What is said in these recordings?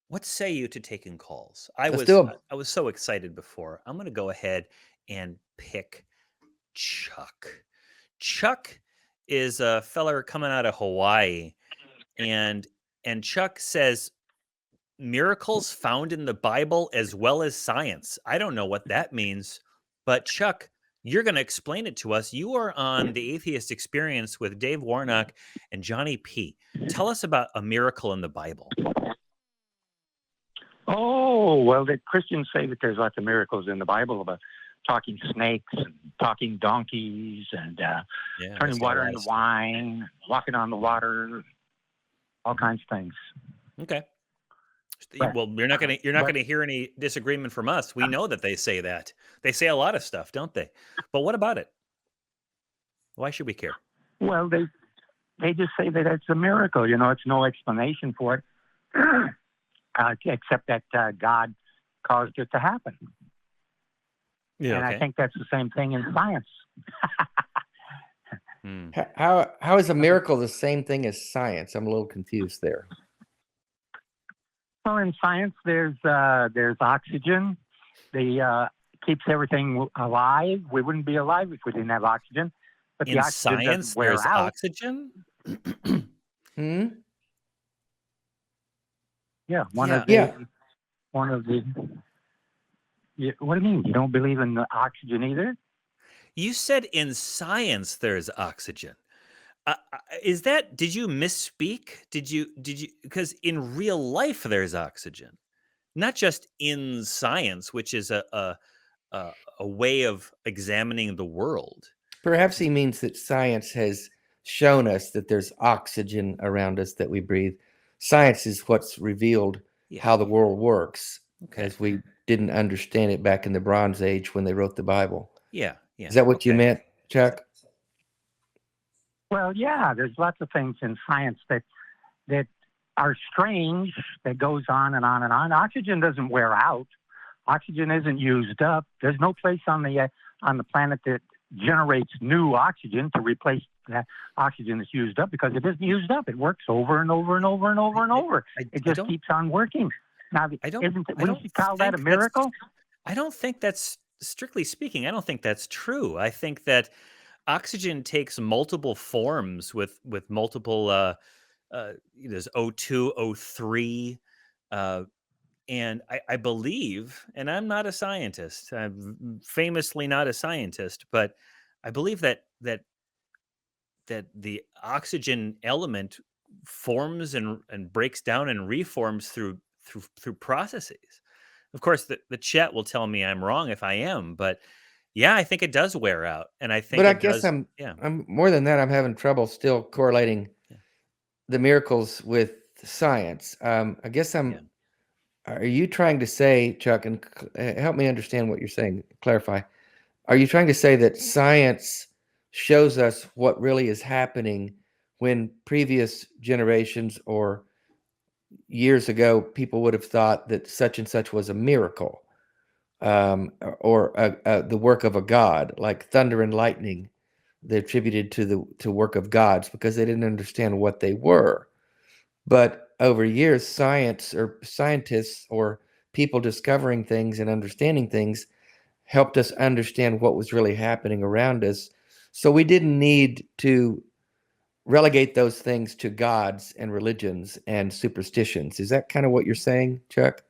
What say you to taking calls? Let's do them. I was so excited before. I'm going to go ahead and pick Chuck. Chuck is a feller coming out of Hawaii, and Chuck says miracles found in the Bible as well as science. I don't know what that means, but Chuck, you're going to explain it to us. You are on the Atheist Experience with Dave Warnock and Johnny P. Tell us about a miracle in the Bible. Oh, well, the Christians say that there's lots of miracles in the Bible about talking snakes and talking donkeys and Yeah, turning water into wine, walking on the water, all kinds of things. Okay. But, Well, you're not going to hear any disagreement from us. We know that they say that. They say a lot of stuff, don't they? But what about it? Why should we care? well, they just say that it's a miracle. You know, it's no explanation for it, except that God caused it to happen. Yeah, and okay. I think that's the same thing in science. How is a miracle the same thing as science? I'm a little confused there. Well, in science, there's oxygen. Keeps everything alive. We wouldn't be alive if we didn't have oxygen. But the In oxygen science, doesn't wear there's out. oxygen? Yeah, one of the. What do you mean? You don't believe in the oxygen either? You said in science there's oxygen. Is that? Did you misspeak? Did you? Because in real life there's oxygen, not just in science, which is a way of examining the world. Perhaps he means that science has shown us that there's oxygen around us that we breathe. Science is what's revealed how the world works, as we didn't understand it back in the Bronze Age when they wrote the Bible. Yeah. Is that what you meant, Chuck? Well, yeah, there's lots of things in science that are strange, that goes on and on and on. Oxygen doesn't wear out. Oxygen isn't used up. There's no place on the planet that generates new oxygen to replace that oxygen that's used up, because it isn't used up. It works over and over and over and over and over. It just keeps on working. Now, wouldn't you call that a miracle? I don't think that's, strictly speaking, I don't think that's true. I think that oxygen takes multiple forms with multiple, there's O2, O3, and I believe, and I'm not a scientist, I'm famously not a scientist, but I believe that the oxygen element forms and breaks down and reforms through processes. Of course, the chat will tell me I'm wrong if I am, but yeah, I think it does wear out, and I think But I it guess does. I'm more than that. I'm having trouble still correlating the miracles with science. I guess Are you trying to say, Chuck, and help me understand what you're saying, clarify. Are you trying to say that science shows us what really is happening when previous generations or years ago people would have thought that such and such was a miracle, or the work of a god, like thunder and lightning? They attributed to work of gods because they didn't understand what they were. But over years, science or scientists or people discovering things and understanding things helped us understand what was really happening around us. So we didn't need to relegate those things to gods and religions and superstitions. Is that kind of what you're saying, Chuck?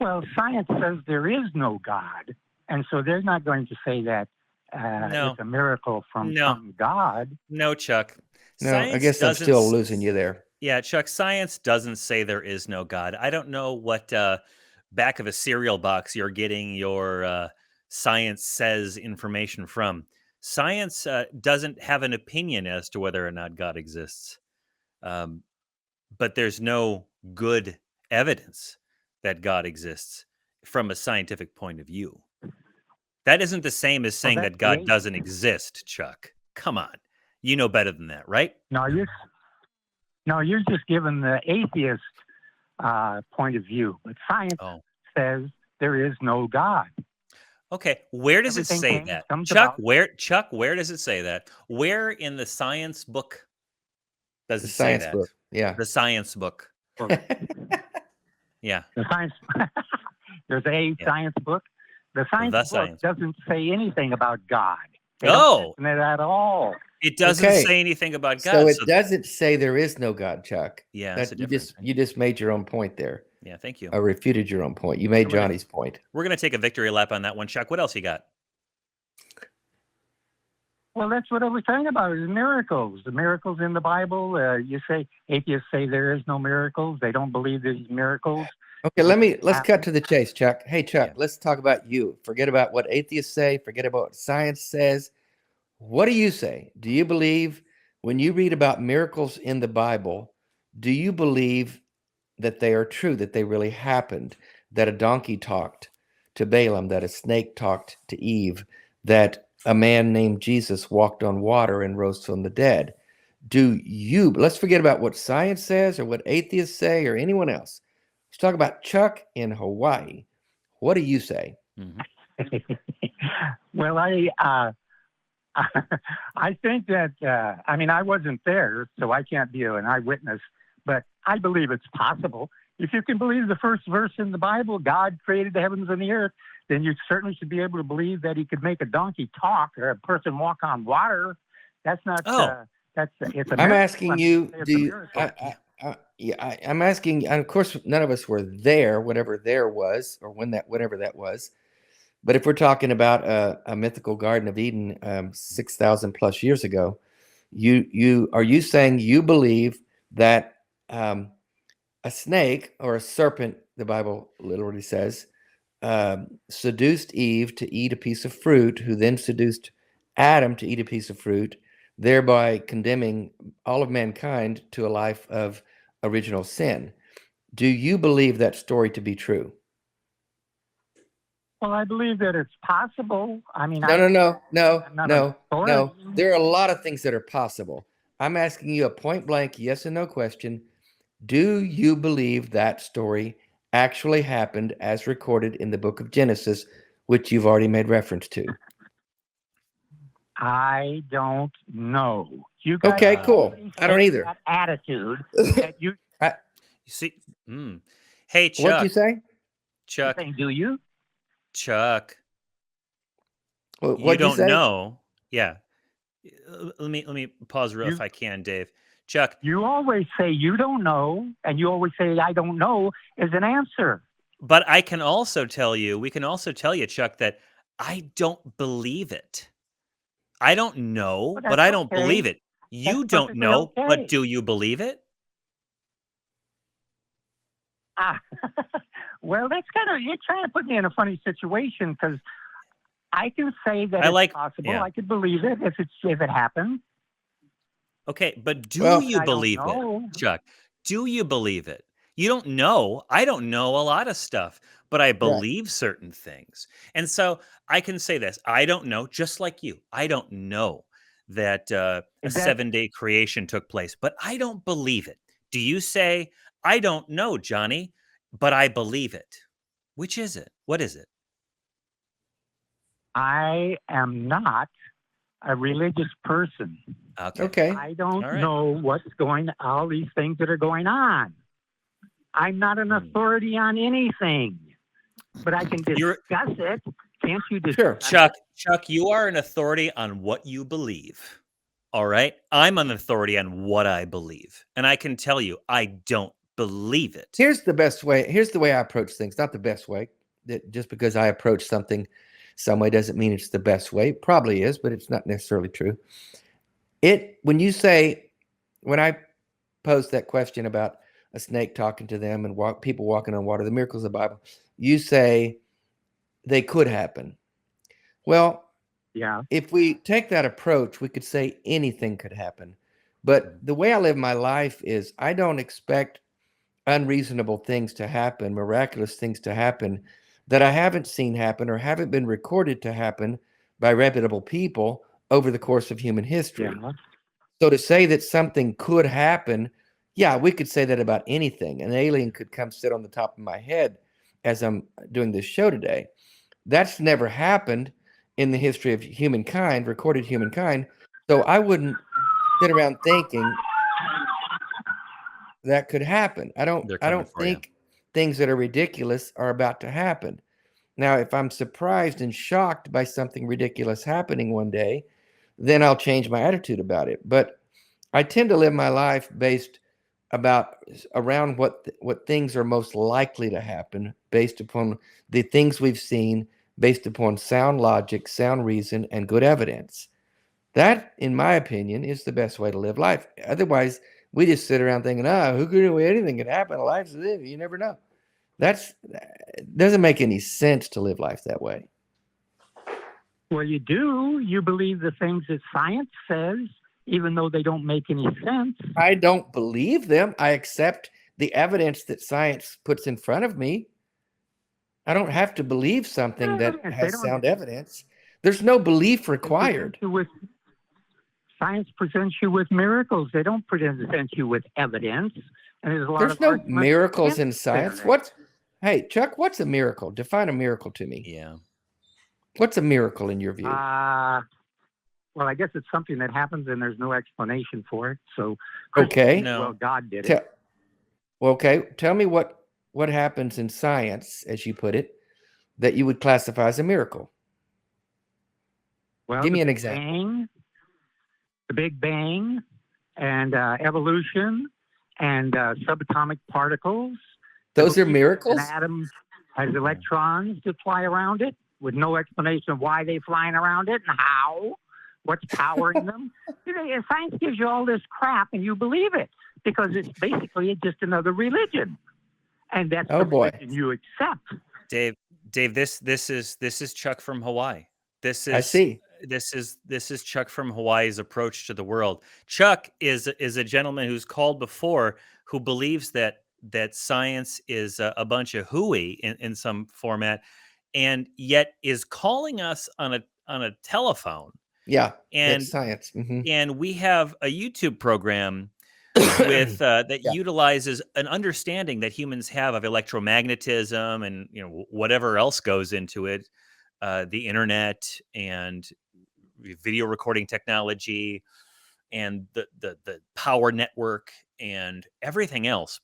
Well, science says there is no God. And so they're not going to say that it's a miracle from some God. No, Chuck. No, I guess I'm still losing you there. Yeah, Chuck, science doesn't say there is no God. I don't know what back of a cereal box you're getting your science says information from. Science doesn't have an opinion as to whether or not God exists. But there's no good evidence that God exists from a scientific point of view. That isn't the same as saying that God doesn't exist, Chuck. Come on. You know better than that, right? No, you're just giving the atheist point of view. But science says there is no God. Okay, where does it say that? Chuck, where does it say that? Where in the science book does it say that? Book. Yeah. The science book. Yeah. The science. There's a science book. The science book doesn't say anything about God. They don't mention it at all. It doesn't say anything about God. So it doesn't say there is no God, Chuck. Yeah, that's a difference. You just made your own point there. Yeah, thank you. Or refuted your own point. You made Johnny's point. We're going to take a victory lap on that one, Chuck. What else you got? Well, that's what I was talking about, is miracles. The miracles in the Bible. You say, atheists say there is no miracles. They don't believe there's miracles. Okay, let's cut to the chase, Chuck. Hey, Chuck, let's talk about you. Forget about what atheists say. Forget about what science says. What do you say? Do you believe, when you read about miracles in the Bible, do you believe that they are true, that they really happened, that a donkey talked to Balaam, that a snake talked to Eve, that a man named Jesus walked on water and rose from the dead? Let's forget about what science says or what atheists say or anyone else. Let's talk about Chuck in Hawaii. What do you say? Mm-hmm. Well, I think that, I wasn't there, so I can't be an eyewitness, but I believe it's possible. If you can believe the first verse in the Bible, God created the heavens and the earth, then you certainly should be able to believe that he could make a donkey talk or a person walk on water. That's not, it's a I'm asking you, I'm asking, and of course, none of us were there, whatever there was, or whatever that was. But if we're talking about a mythical Garden of Eden 6,000 plus years ago, are you saying you believe that a snake or a serpent, the Bible literally says, seduced Eve to eat a piece of fruit, who then seduced Adam to eat a piece of fruit, thereby condemning all of mankind to a life of original sin? Do you believe that story to be true? Well, I believe that it's possible. No. There are a lot of things that are possible. I'm asking you a point blank yes or no question. Do you believe that story actually happened as recorded in the book of Genesis, which you've already made reference to? I don't know. You guys okay, cool. I don't either. That attitude that you see. Hey, Chuck. What'd you say? Chuck. Do you? Chuck. Well, you don't know. Yeah. Let me pause if I can, Dave. Chuck. You always say you don't know, and you always say I don't know as an answer. But we can also tell you, Chuck, that I don't believe it. I don't know, but I don't believe it. You don't know, but do you believe it? Well, that's you're trying to put me in a funny situation, because I can say that it's possible. Yeah. I could believe it if it happened. Okay, but do you believe it, Chuck? Do you believe it? You don't know. I don't know a lot of stuff, but I believe certain things. And so I can say this. I don't know, just like you. I don't know that a 7-day creation took place, but I don't believe it. Do you say, I don't know, Johnny, but I believe it? Which is it? What is it? I am not a religious person. Okay. I don't know all these things that are going on. I'm not an authority on anything, but I can discuss it. Can't you discuss it? Chuck, you are an authority on what you believe. All right? I'm an authority on what I believe. And I can tell you, I don't believe it. Here's the way I approach things. Not the best way. That just because I approach something some way doesn't mean it's the best way. It probably is, but it's not necessarily true. When I posed that question about a snake talking to them and people walking on water, the miracles of the Bible, you say they could happen. Well, yeah. If we take that approach, we could say anything could happen. But the way I live my life is I don't expect unreasonable things to happen, miraculous things to happen that I haven't seen happen or haven't been recorded to happen by reputable people over the course of human history. Yeah. So to say that something could happen, we could say that about anything. An alien could come sit on the top of my head as I'm doing this show today. That's never happened in the history of humankind, recorded humankind. So I wouldn't sit around thinking that could happen. I They're coming don't for you. think things that are ridiculous are about to happen. Now, if I'm surprised and shocked by something ridiculous happening one day, then I'll change my attitude about it. But I tend to live my life based around what things are most likely to happen, based upon the things we've seen, based upon sound logic, sound reason, and good evidence. That, in my opinion, is the best way to live life. Otherwise, we just sit around thinking, who could anything could happen? Life's this, you never know. That doesn't make any sense to live life that way. Well, you do. You believe the things that science says, even though they don't make any sense. I don't believe them. I accept the evidence that science puts in front of me. I don't have to believe something that has sound evidence. There's no belief required. Science presents you with miracles. They don't present you with evidence. And there's no miracles in science. Hey, Chuck, what's a miracle? Define a miracle to me. Yeah. What's a miracle in your view? Well, I guess it's something that happens and there's no explanation for it. So, okay. Well, God did it. Okay. Tell me what happens in science, as you put it, that you would classify as a miracle. Well, give me an example. The Big Bang and evolution and subatomic particles. Those are miracles? An atom has electrons that fly around it with no explanation of why they're flying around it and how, what's powering them. Science gives you all this crap and you believe it because it's basically just another religion. And that's the religion you accept. Dave, this is Chuck from Hawaii. I see. This is Chuck from Hawaii's approach to the world. Chuck is a gentleman who's called before who believes that science is a bunch of hooey in some format, and yet is calling us on a telephone. Yeah, and that's science. Mm-hmm. And we have a YouTube program with that utilizes an understanding that humans have of electromagnetism and whatever else goes into it, the internet and video recording technology and the power network and everything else.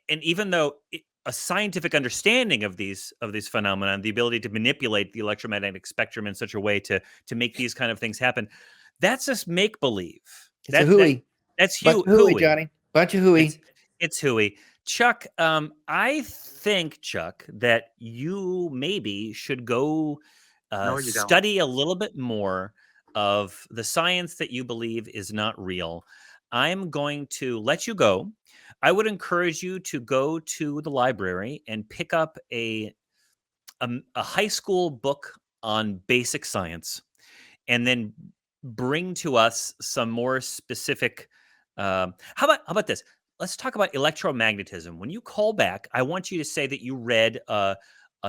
And even though a scientific understanding of these phenomena, the ability to manipulate the electromagnetic spectrum in such a way to make these kind of things happen, that's just make believe. It's a hooey. That's hooey, Johnny. Bunch of hooey. It's hooey. Chuck, I think, Chuck, that you maybe should go study a little bit more of the science that you believe is not real. I'm going to let you go. I would encourage you to go to the library and pick up a high school book on basic science, and then bring to us some more specific. How about this? Let's talk about electromagnetism. When you call back, I want you to say that you read a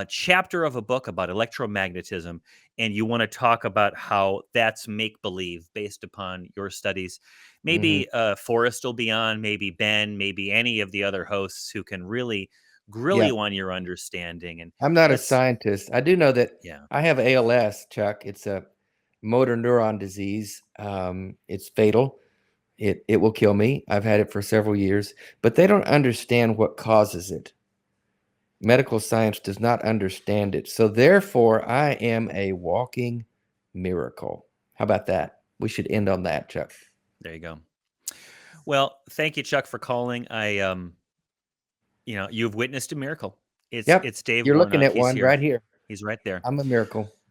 chapter of a book about electromagnetism, and you want to talk about how that's make-believe based upon your studies. Maybe Forrest will be on, maybe Ben, maybe any of the other hosts who can really grill you on your understanding. And I'm not a scientist. I do know that I have ALS, Chuck. It's a motor neuron disease. It's fatal. It will kill me. I've had it for several years, but they don't understand what causes it. Medical science does not understand it. So therefore, I am a walking miracle. How about that? We should end on that, Chuck. There you go. Well, thank you, Chuck, for calling. You've witnessed a miracle. It's Dave Warnock. You're looking at He's one here. right here. He's right there. I'm a miracle.